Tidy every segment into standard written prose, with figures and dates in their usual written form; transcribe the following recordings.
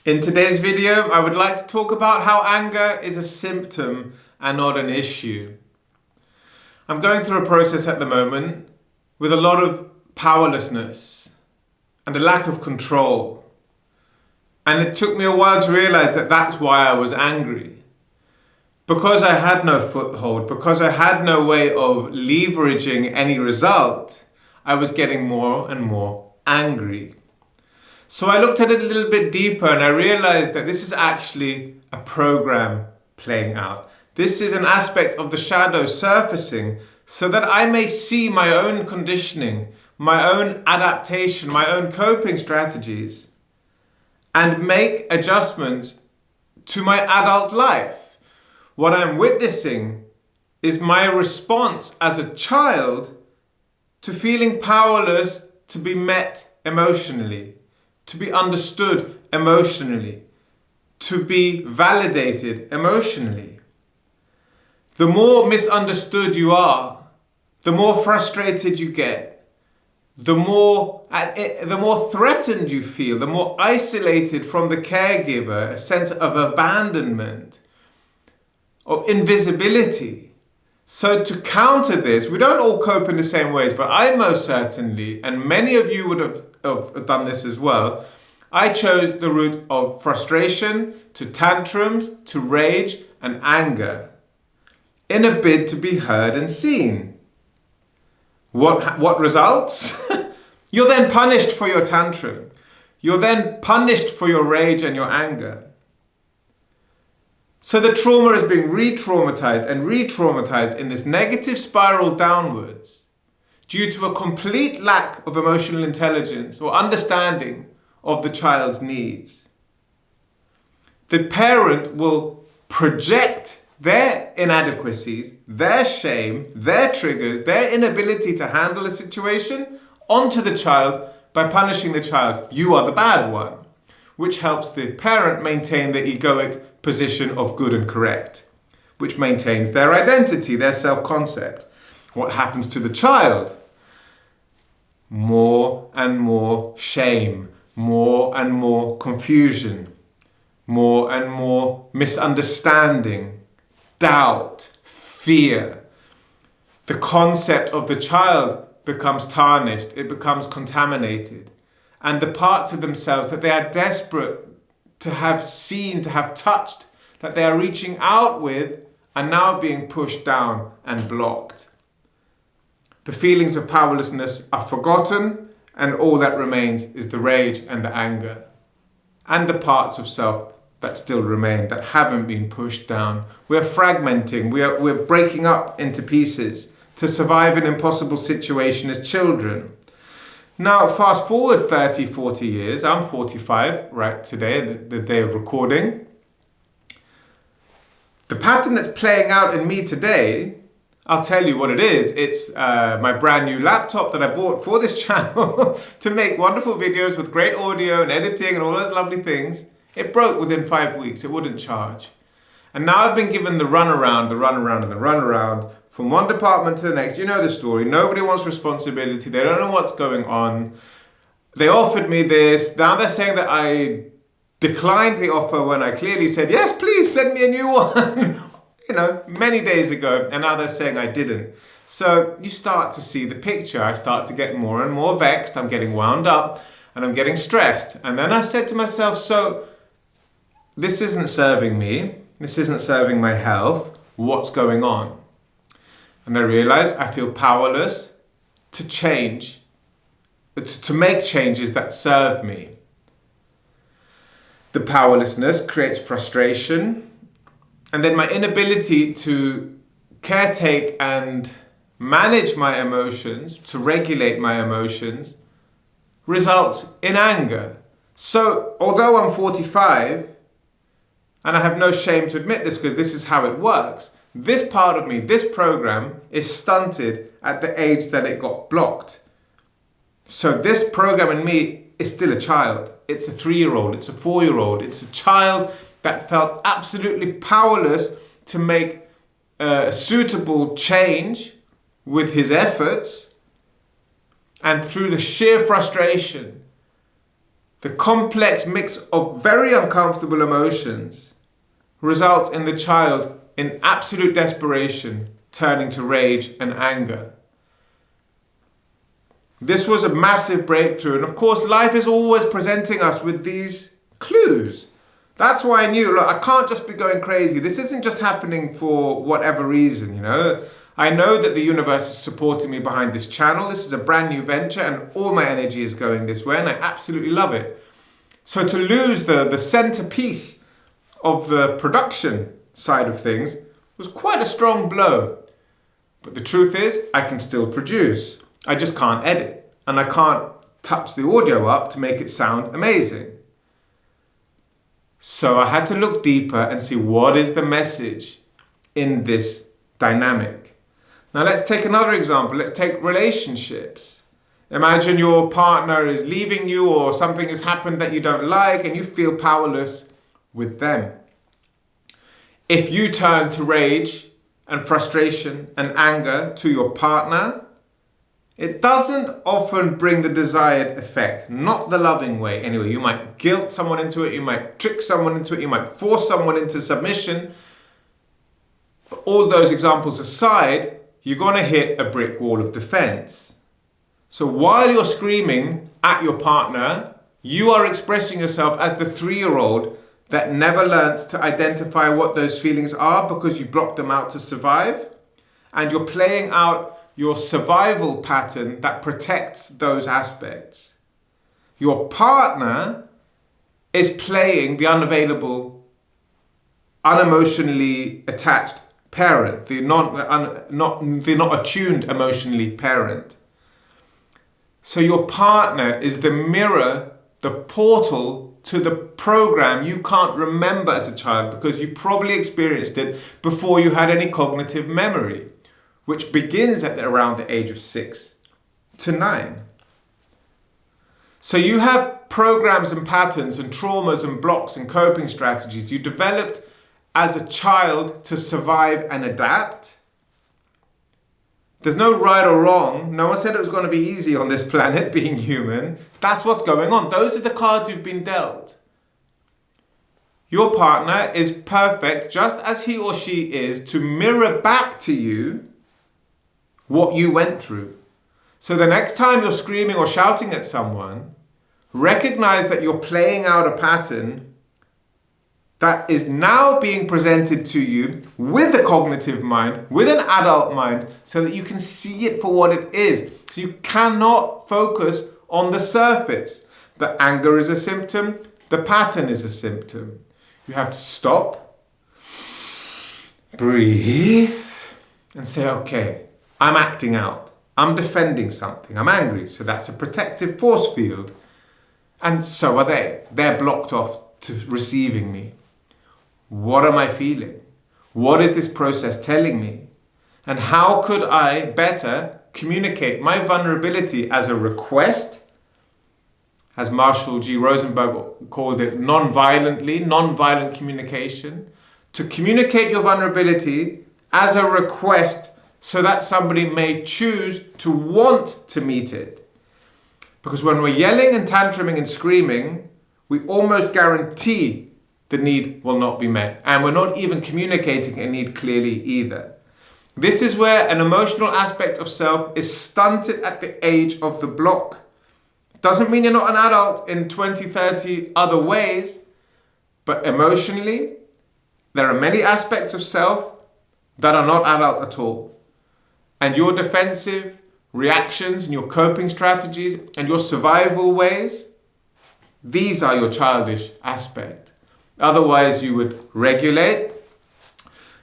In today's video, I would like to talk about how anger is a symptom and not an issue. I'm going through a process at the moment with a lot of powerlessness and a lack of control. And it took me a while to realize that that's why I was angry. Because I had no foothold, because I had no way of leveraging any result, I was getting more and more angry. So I looked at it a little bit deeper and I realized that this is actually a program playing out. This is an aspect of the shadow surfacing so that I may see my own conditioning, my own adaptation, my own coping strategies, and make adjustments to my adult life. What I'm witnessing is my response as a child to feeling powerless to be met emotionally, to be understood emotionally, to be validated emotionally. The more misunderstood you are, the more frustrated you get, the more threatened you feel, the more isolated from the caregiver, a sense of abandonment, of invisibility. So to counter this, we don't all cope in the same ways, but I most certainly, and many of you would have done this as well, I chose the route of frustration, to tantrums, to rage and anger, in a bid to be heard and seen. What results? You're then punished for your tantrum. You're then punished for your rage and your anger. So the trauma is being re-traumatized and re-traumatized in this negative spiral downwards due to a complete lack of emotional intelligence or understanding of the child's needs. The parent will project their inadequacies, their shame, their triggers, their inability to handle a situation onto the child by punishing the child. You are the bad one, which helps the parent maintain the egoic position of good and correct, which maintains their identity, their self-concept. What happens to the child? More and more shame, more and more confusion, more and more misunderstanding, doubt, fear. The concept of the child becomes tarnished, it becomes contaminated. And the parts of themselves that they are desperate to have seen, to have touched, that they are reaching out with, are now being pushed down and blocked. The feelings of powerlessness are forgotten, and all that remains is the rage and the anger, and the parts of self that still remain, that haven't been pushed down. We're fragmenting, we're breaking up into pieces to survive an impossible situation as children. Now, fast forward 30, 40 years, I'm 45 right today, the day of recording. The pattern that's playing out in me today, I'll tell you what it is. It's my brand new laptop that I bought for this channel to make wonderful videos with great audio and editing and all those lovely things. It broke within 5 weeks, it wouldn't charge. And now I've been given the runaround from one department to the next. You know the story. Nobody wants responsibility. They don't know what's going on. They offered me this. Now they're saying that I declined the offer when I clearly said, yes, please send me a new one. Many days ago. And now they're saying I didn't. So you start to see the picture. I start to get more and more vexed. I'm getting wound up and I'm getting stressed. And then I said to myself, so this isn't serving me. This isn't serving my health. What's going on? And I realized I feel powerless to change, to make changes that serve me. The powerlessness creates frustration, and then my inability to caretake and manage my emotions, to regulate my emotions, results in anger. So although I'm 45, and I have no shame to admit this because this is how it works, this part of me, this program, is stunted at the age that it got blocked. So this program in me is still a child. It's a 3-year-old, it's a 4-year-old, it's a child that felt absolutely powerless to make a suitable change with his efforts, and through the sheer frustration The complex mix of very uncomfortable emotions results in the child in absolute desperation, turning to rage and anger. This was a massive breakthrough, and of course life is always presenting us with these clues. That's why I knew, look, I can't just be going crazy. This isn't just happening for whatever reason, I know that the universe is supporting me behind this channel. This is a brand new venture and all my energy is going this way and I absolutely love it. So to lose the centerpiece of the production side of things was quite a strong blow. But the truth is, I can still produce. I just can't edit and I can't touch the audio up to make it sound amazing. So I had to look deeper and see what is the message in this dynamic. Now let's take another example. Let's take relationships. Imagine your partner is leaving you or something has happened that you don't like and you feel powerless with them. If you turn to rage and frustration and anger to your partner, it doesn't often bring the desired effect, not the loving way. Anyway, you might guilt someone into it, you might trick someone into it, you might force someone into submission. But all those examples aside, you're going to hit a brick wall of defense. So while you're screaming at your partner, you are expressing yourself as the 3-year-old that never learned to identify what those feelings are because you blocked them out to survive. And you're playing out your survival pattern that protects those aspects. Your partner is playing the unavailable, unemotionally attached parent, the not attuned emotionally parent. So your partner is the mirror, the portal to the program you can't remember as a child because you probably experienced it before you had any cognitive memory, which begins at around the age of 6 to 9. So you have programs and patterns and traumas and blocks and coping strategies you developed as a child to survive and adapt. There's no right or wrong. No one said it was going to be easy on this planet being human. That's what's going on. Those are the cards you've been dealt. Your partner is perfect just as he or she is to mirror back to you what you went through. So the next time you're screaming or shouting at someone, recognize that you're playing out a pattern that is now being presented to you with a cognitive mind, with an adult mind, so that you can see it for what it is. So you cannot focus on the surface. The anger is a symptom, the pattern is a symptom. You have to stop, breathe, and say, okay, I'm acting out. I'm defending something. I'm angry. So that's a protective force field. And so are they. They're blocked off to receiving me. What am I feeling? What is this process telling me? And how could I better communicate my vulnerability as a request, as Marshall G. Rosenberg called it, non-violent communication, to communicate your vulnerability as a request so that somebody may choose to want to meet it. Because when we're yelling and tantruming and screaming, we almost guarantee the need will not be met. And we're not even communicating a need clearly either. This is where an emotional aspect of self is stunted at the age of the block. Doesn't mean you're not an adult in 20, 30 other ways, but emotionally, there are many aspects of self that are not adult at all. And your defensive reactions and your coping strategies and your survival ways, these are your childish aspect. Otherwise, you would regulate,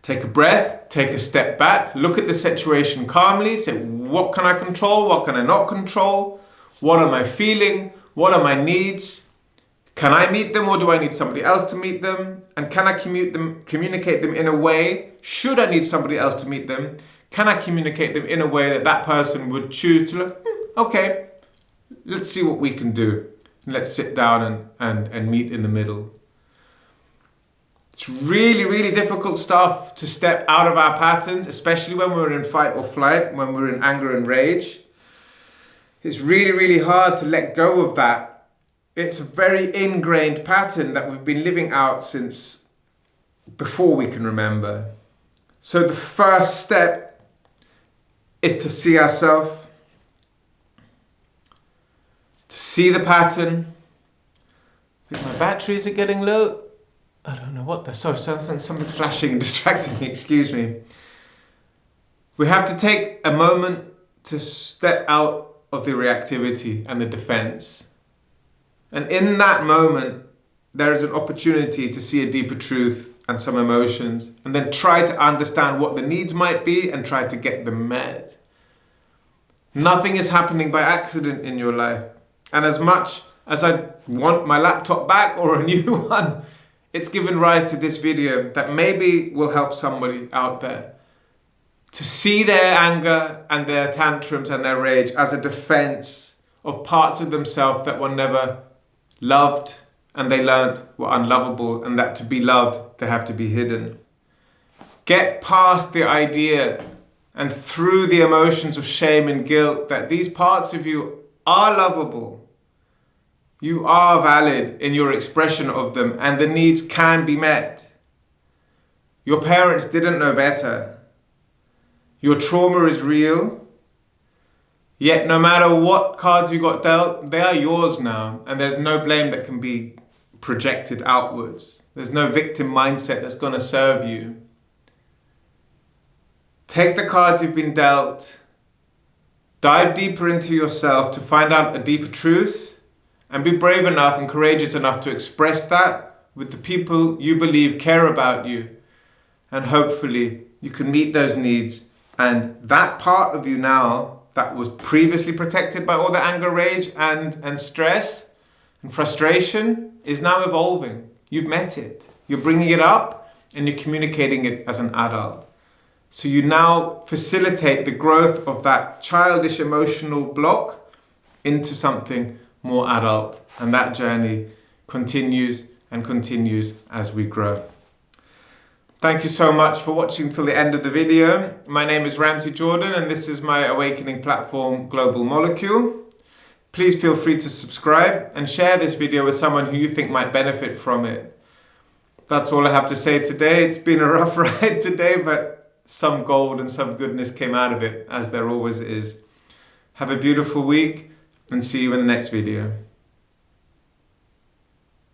take a breath, take a step back, look at the situation calmly, say, what can I control? What can I not control? What am I feeling? What are my needs? Can I meet them or do I need somebody else to meet them? And can I communicate them in a way, should I need somebody else to meet them, can I communicate them in a way that that person would choose to look, okay, let's see what we can do. Let's sit down and meet in the middle. It's really, really difficult stuff to step out of our patterns, especially when we're in fight or flight, when we're in anger and rage. It's really, really hard to let go of that it's a very ingrained pattern that we've been living out since before we can remember. So the first step is to see ourselves, to see the pattern. I think my batteries are getting low. I don't know what something's flashing and distracting me, excuse me. We have to take a moment to step out of the reactivity and the defense. And in that moment, there is an opportunity to see a deeper truth and some emotions, and then try to understand what the needs might be and try to get them met. Nothing is happening by accident in your life. And as much as I want my laptop back or a new one, it's given rise to this video that maybe will help somebody out there to see their anger and their tantrums and their rage as a defense of parts of themselves that were never loved and they learned were unlovable, and that to be loved, they have to be hidden. Get past the idea and through the emotions of shame and guilt that these parts of you are lovable. You are valid in your expression of them, and the needs can be met. Your parents didn't know better. Your trauma is real. Yet no matter what cards you got dealt, they are yours now, and there's no blame that can be projected outwards. There's no victim mindset that's going to serve you. Take the cards you've been dealt, dive deeper into yourself to find out a deeper truth, and be brave enough and courageous enough to express that with the people you believe care about you. And hopefully you can meet those needs, and that part of you now that was previously protected by all the anger, rage and stress and frustration is now evolving. You've met it. You're bringing it up and you're communicating it as an adult. So you now facilitate the growth of that childish emotional block into something more adult. And that journey continues and continues as we grow. Thank you so much for watching till the end of the video. My name is Ramsey Jordan and this is my awakening platform, Global Molecule. Please feel free to subscribe and share this video with someone who you think might benefit from it. That's all I have to say today. It's been a rough ride today, but some gold and some goodness came out of it, as there always is. Have a beautiful week and see you in the next video.